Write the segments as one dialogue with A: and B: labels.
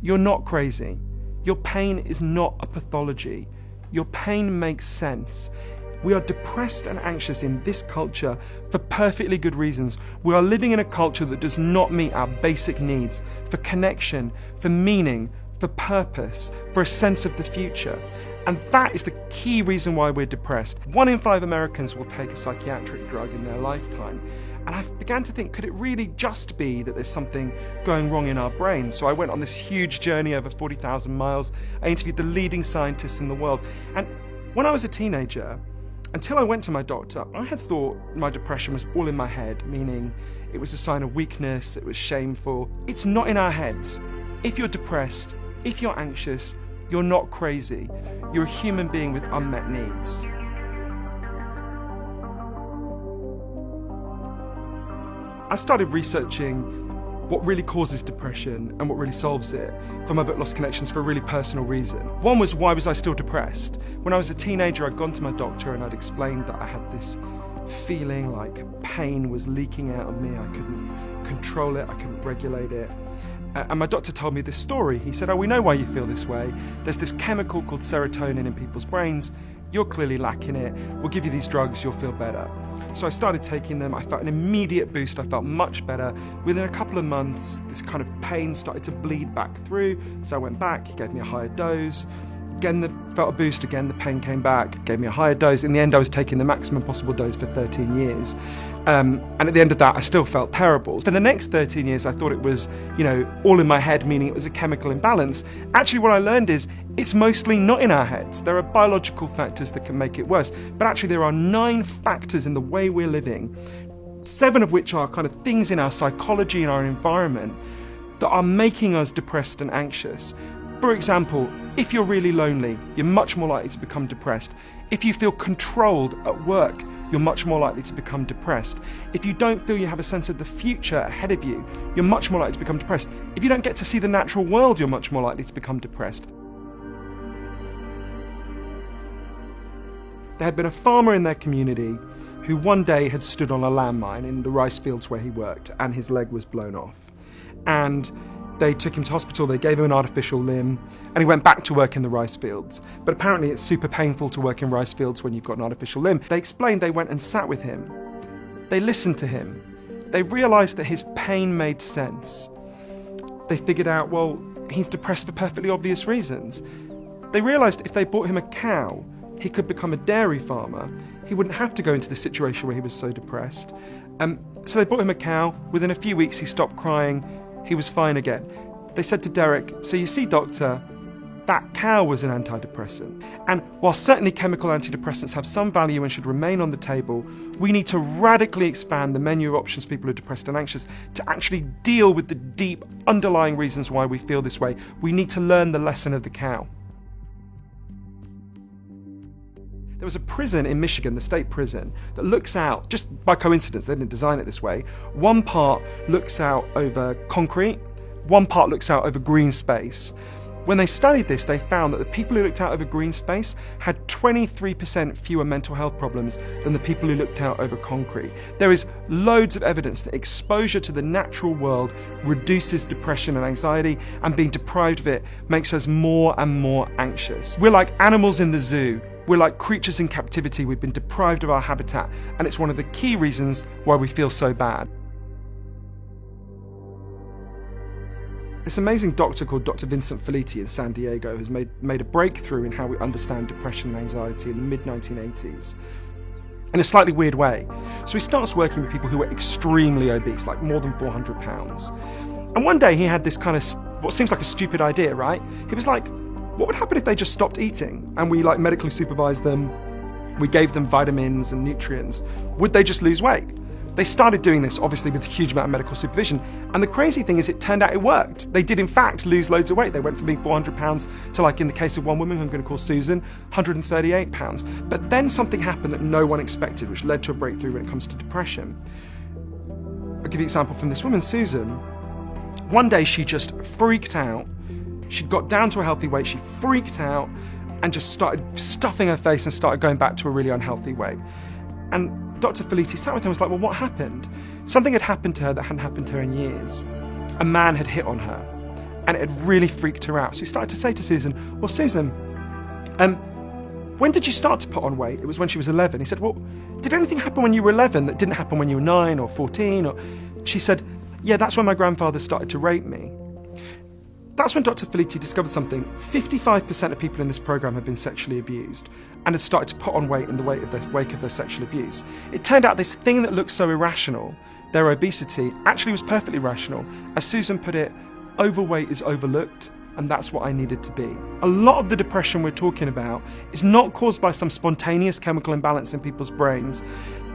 A: You're not crazy. Your pain is not a pathology. Your pain makes sense. We are depressed and anxious in this culture for perfectly good reasons. We are living in a culture that does not meet our basic needs for connection, for meaning, for purpose, for a sense of the future. And that is the key reason why we're depressed. 1 in 5 Americans will take a psychiatric drug in their lifetime. And I began to think, could it really just be that there's something going wrong in our brains? So I went on this huge journey over 40,000 miles. I interviewed the leading scientists in the world. And when I was a teenager, until I went to my doctor, I had thought my depression was all in my head, meaning it was a sign of weakness, it was shameful. It's not in our heads. If you're depressed, if you're anxious, you're not crazy. You're a human being with unmet needs. I started researching what really causes depression and what really solves it for my book Lost Connections for a really personal reason. One was, why was I still depressed? When I was a teenager, I'd gone to my doctor and I'd explained that I had this feeling like pain was leaking out of me. I couldn't control it, I couldn't regulate it. And my doctor told me this story. He said, we know why you feel this way. There's this chemical called serotonin in people's brains. You're clearly lacking it. We'll give you these drugs, you'll feel better. So I started taking them. I felt an immediate boost. I felt much better. Within a couple of months, this kind of pain started to bleed back through. So I went back, he gave me a higher dose. Again, felt a boost. Again, the pain came back, gave me a higher dose. In the end, I was taking the maximum possible dose for 13 years. And at the end of that, I still felt terrible. For the next 13 years, I thought it was, all in my head, meaning it was a chemical imbalance. Actually, what I learned is it's mostly not in our heads. There are biological factors that can make it worse. But actually, there are 9 factors in the way we're living, 7 of which are kind of things in our psychology and our environment that are making us depressed and anxious. For example, if you're really lonely, you're much more likely to become depressed. If you feel controlled at work, you're much more likely to become depressed. If you don't feel you have a sense of the future ahead of you, you're much more likely to become depressed. If you don't get to see the natural world, you're much more likely to become depressed. There had been a farmer in their community who one day had stood on a landmine in the rice fields where he worked, and his leg was blown off. And they took him to hospital, they gave him an artificial limb, and he went back to work in the rice fields. But apparently it's super painful to work in rice fields when you've got an artificial limb. They explained they went and sat with him. They listened to him. They realised that his pain made sense. They figured out, well, he's depressed for perfectly obvious reasons. They realised if they bought him a cow, he could become a dairy farmer. He wouldn't have to go into the situation where he was so depressed. So they bought him a cow. Within a few weeks he stopped crying. He was fine again. They said to Derek, so you see, doctor, that cow was an antidepressant. And while certainly chemical antidepressants have some value and should remain on the table, we need to radically expand the menu of options for people who are depressed and anxious to actually deal with the deep underlying reasons why we feel this way. We need to learn the lesson of the cow. There was a prison in Michigan, the state prison, that looks out, just by coincidence, they didn't design it this way. One part looks out over concrete, one part looks out over green space. When they studied this, they found that the people who looked out over green space had 23% fewer mental health problems than the people who looked out over concrete. There is loads of evidence that exposure to the natural world reduces depression and anxiety, and being deprived of it makes us more and more anxious. We're like animals in the zoo. We're like creatures in captivity. We've been deprived of our habitat, and it's one of the key reasons why we feel so bad. This amazing doctor called Dr. Vincent Felitti in San Diego has made a breakthrough in how we understand depression and anxiety in the mid-1980s. In a slightly weird way. So he starts working with people who are extremely obese, like more than 400 pounds. And one day he had this kind of, what seems like a stupid idea, right? He was like, what would happen if they just stopped eating and we medically supervised them, we gave them vitamins and nutrients? Would they just lose weight? They started doing this, obviously, with a huge amount of medical supervision. And the crazy thing is it turned out it worked. They did, in fact, lose loads of weight. They went from being 400 pounds to, in the case of one woman who I'm going to call Susan, 138 pounds. But then something happened that no one expected, which led to a breakthrough when it comes to depression. I'll give you an example from this woman, Susan. One day she just freaked out. She got down to a healthy weight, she freaked out and just started stuffing her face and started going back to a really unhealthy weight. And Dr. Felitti sat with her and was like, well, what happened? Something had happened to her that hadn't happened to her in years. A man had hit on her. and it had really freaked her out. So he started to say to Susan, well, Susan, when did you start to put on weight? It was when she was 11. He said, well, did anything happen when you were 11 that didn't happen when you were 9 or 14? She said, yeah, that's when my grandfather started to rape me. That's when Dr. Felitti discovered something. 55% of people in this program have been sexually abused and had started to put on weight in the wake of their sexual abuse. It turned out this thing that looked so irrational, their obesity, actually was perfectly rational. As Susan put it, overweight is overlooked, and that's what I needed to be. A lot of the depression we're talking about is not caused by some spontaneous chemical imbalance in people's brains.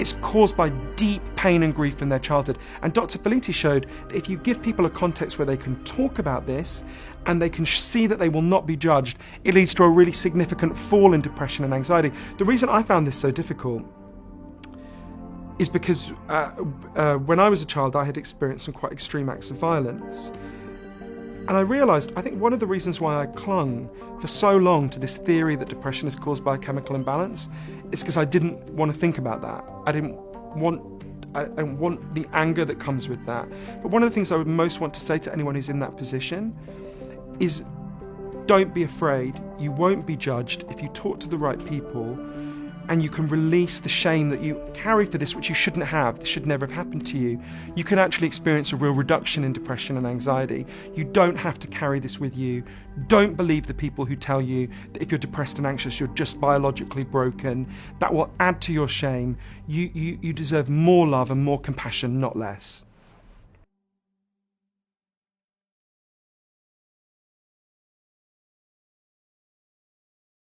A: It's caused by deep pain and grief in their childhood. And Dr. Felitti showed that if you give people a context where they can talk about this and they can see that they will not be judged, it leads to a really significant fall in depression and anxiety. The reason I found this so difficult is because when I was a child, I had experienced some quite extreme acts of violence. And I realised, I think one of the reasons why I clung for so long to this theory that depression is caused by a chemical imbalance is because I didn't want to think about that. I didn't want the anger that comes with that. But one of the things I would most want to say to anyone who's in that position is, don't be afraid. You won't be judged if you talk to the right people, and you can release the shame that you carry for this, which you shouldn't have. This should never have happened to you. You can actually experience a real reduction in depression and anxiety. You don't have to carry this with you. Don't believe the people who tell you that if you're depressed and anxious, you're just biologically broken. That will add to your shame. You deserve more love and more compassion, not less.